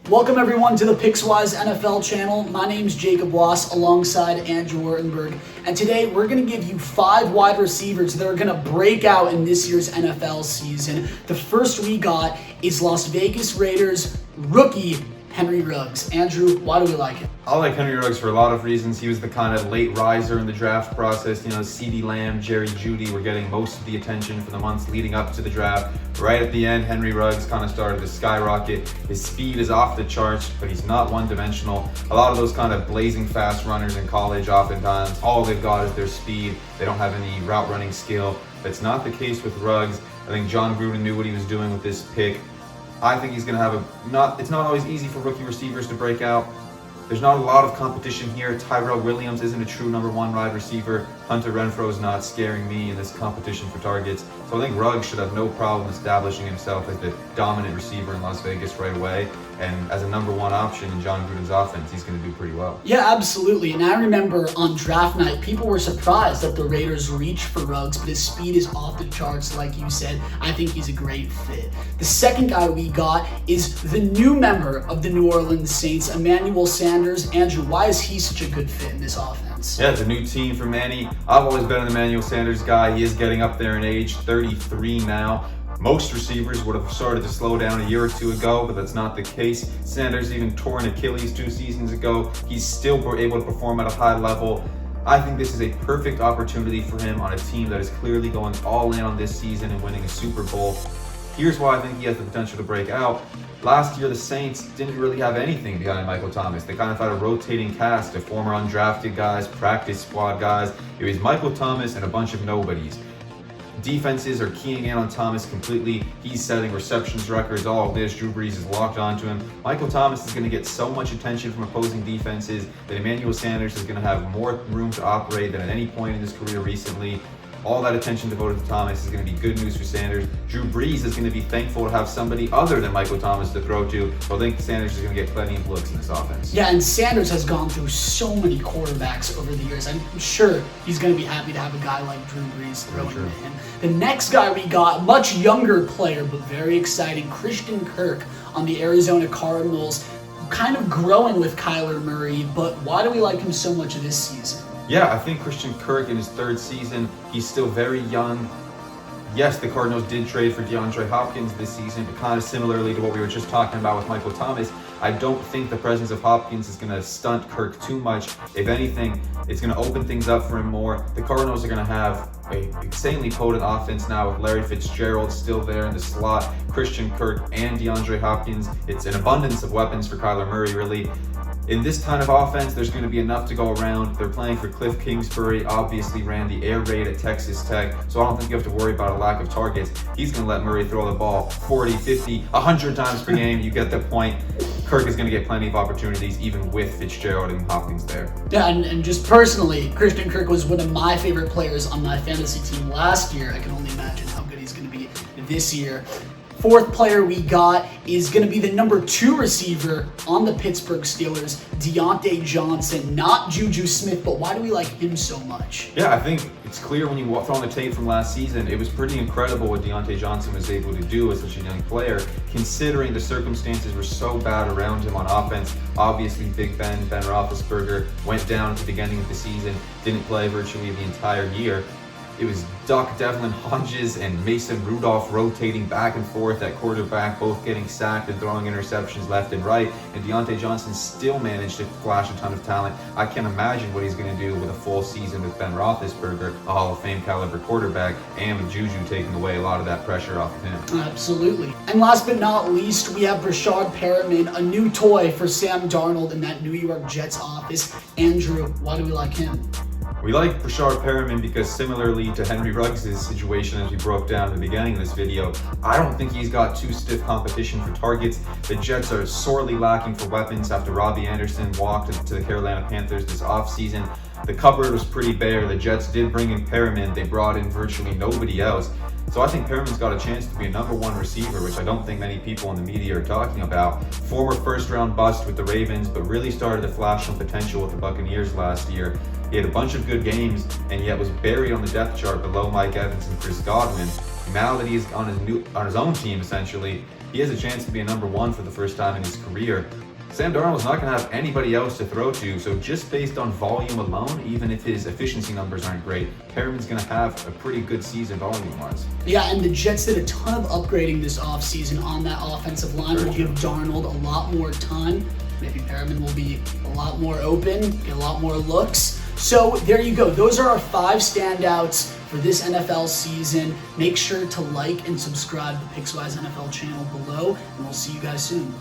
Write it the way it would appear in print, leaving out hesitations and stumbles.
Welcome everyone to the Pickswise NFL channel. My name's Jacob Wass alongside Andrew Ortenberg. And today we're going to give you 5 wide receivers that are going to break out in this year's NFL season. The first we got is Las Vegas Raiders rookie Henry Ruggs. Andrew, why do we like him? I like Henry Ruggs for a lot of reasons. He was the kind of late riser in the draft process. CeeDee Lamb, Jerry Jeudy were getting most of the attention for the months leading up to the draft. Right at the end, Henry Ruggs kind of started to skyrocket. His speed is off the charts, but he's not one-dimensional. A lot of those kind of blazing fast runners in college, oftentimes, all they've got is their speed. They don't have any route running skill. That's not the case with Ruggs. I think John Gruden knew what he was doing with this pick. I think he's going to have it's not always easy for rookie receivers to break out. There's not a lot of competition here. Tyrell Williams isn't a true number 1 wide receiver. Hunter Renfrow is not scaring me in this competition for targets. So I think Ruggs should have no problem establishing himself as the dominant receiver in Las Vegas right away. And as a number 1 option in John Gruden's offense, he's going to do pretty well. Yeah, absolutely. And I remember on draft night, people were surprised that the Raiders reached for Ruggs, but his speed is off the charts, like you said. I think he's a great fit. The second guy we got is the new member of the New Orleans Saints, Emmanuel Sanders. Andrew, why is he such a good fit in this offense? Yeah, it's a new team for Manny. I've always been an Emmanuel Sanders guy. He is getting up there in age, 33 now. Most receivers would have started to slow down a year or 2 ago, but that's not the case. Sanders even tore an Achilles 2 seasons ago. He's still able to perform at a high level. I think this is a perfect opportunity for him on a team that is clearly going all in on this season and winning a Super Bowl. Here's why I think he has the potential to break out. Last year, the Saints didn't really have anything behind Michael Thomas. They kind of had a rotating cast of former undrafted guys, practice squad guys. It was Michael Thomas and a bunch of nobodies. Defenses are keying in on Thomas completely. He's setting receptions records, all of this. Drew Brees is locked onto him. Michael Thomas is going to get so much attention from opposing defenses that Emmanuel Sanders is going to have more room to operate than at any point in his career recently. All that attention devoted to Thomas is going to be good news for Sanders. Drew Brees is going to be thankful to have somebody other than Michael Thomas to throw to. So I think Sanders is going to get plenty of looks in this offense. Yeah, and Sanders has gone through so many quarterbacks over the years. I'm sure he's going to be happy to have a guy like Drew Brees throwing to him. The next guy we got, much younger player, but very exciting, Christian Kirk on the Arizona Cardinals. Kind of growing with Kyler Murray, but why do we like him so much this season? Yeah, I think Christian Kirk in his 3rd season, he's still very young. Yes, the Cardinals did trade for DeAndre Hopkins this season, but kind of similarly to what we were just talking about with Michael Thomas, I don't think the presence of Hopkins is going to stunt Kirk too much. If anything, it's going to open things up for him more. The Cardinals are going to have an insanely potent offense now with Larry Fitzgerald still there in the slot, Christian Kirk and DeAndre Hopkins. It's an abundance of weapons for Kyler Murray, really. In this kind of offense, there's going to be enough to go around. They're playing for Cliff Kingsbury, obviously ran the air raid at Texas Tech, so I don't think you have to worry about a lack of targets. He's going to let Murray throw the ball 40, 50, 100 times per game. You get the point. Kirk is going to get plenty of opportunities, even with Fitzgerald and Hopkins there. Yeah, and just personally, Christian Kirk was one of my favorite players on my fantasy team last year. I can only imagine how good he's going to be this year. 4th player we got is going to be the number 2 receiver on the Pittsburgh Steelers, Deontay Johnson, not Juju Smith, but why do we like him so much? Yeah, I think it's clear when you walk on the tape from last season, it was pretty incredible what Deontay Johnson was able to do as such a young player, considering the circumstances were so bad around him on offense. Obviously, Big Ben Roethlisberger, went down at the beginning of the season, didn't play virtually the entire year. It was Duck Devlin Hodges and Mason Rudolph rotating back and forth at quarterback, both getting sacked and throwing interceptions left and right. And Deontay Johnson still managed to flash a ton of talent. I can't imagine what he's going to do with a full season with Ben Roethlisberger, a Hall of Fame caliber quarterback, and with Juju taking away a lot of that pressure off of him. Absolutely. And last but not least, we have Prashad Paramin, a new toy for Sam Darnold in that New York Jets office. Andrew, why do we like him? We like Prashad Paramin because similarly to Henry Ruggs' situation as we broke down at the beginning of this video, I don't think he's got too stiff competition for targets. The Jets are sorely lacking for weapons after Robbie Anderson walked to the Carolina Panthers this offseason. The cupboard was pretty bare. The Jets did bring in Paramin. They brought in virtually nobody else. So I think Paramin's got a chance to be a number 1 receiver, which I don't think many people in the media are talking about. Former 1st-round bust with the Ravens, but really started to flash some potential with the Buccaneers last year. He had a bunch of good games, and yet was buried on the depth chart below Mike Evans and Chris Godwin. now that he's on his own team, essentially, he has a chance to be a number one for the first time in his career. Sam Darnold's not going to have anybody else to throw to, so just based on volume alone, even if his efficiency numbers aren't great, Paramin's going to have a pretty good season volume-wise. Yeah, and the Jets did a ton of upgrading this offseason on that offensive line. Will give Darnold a lot more time. Maybe Paramin will be a lot more open, get a lot more looks. So there you go. Those are our 5 standouts for this NFL season. Make sure to like and subscribe to the Pickswise NFL channel below, and we'll see you guys soon.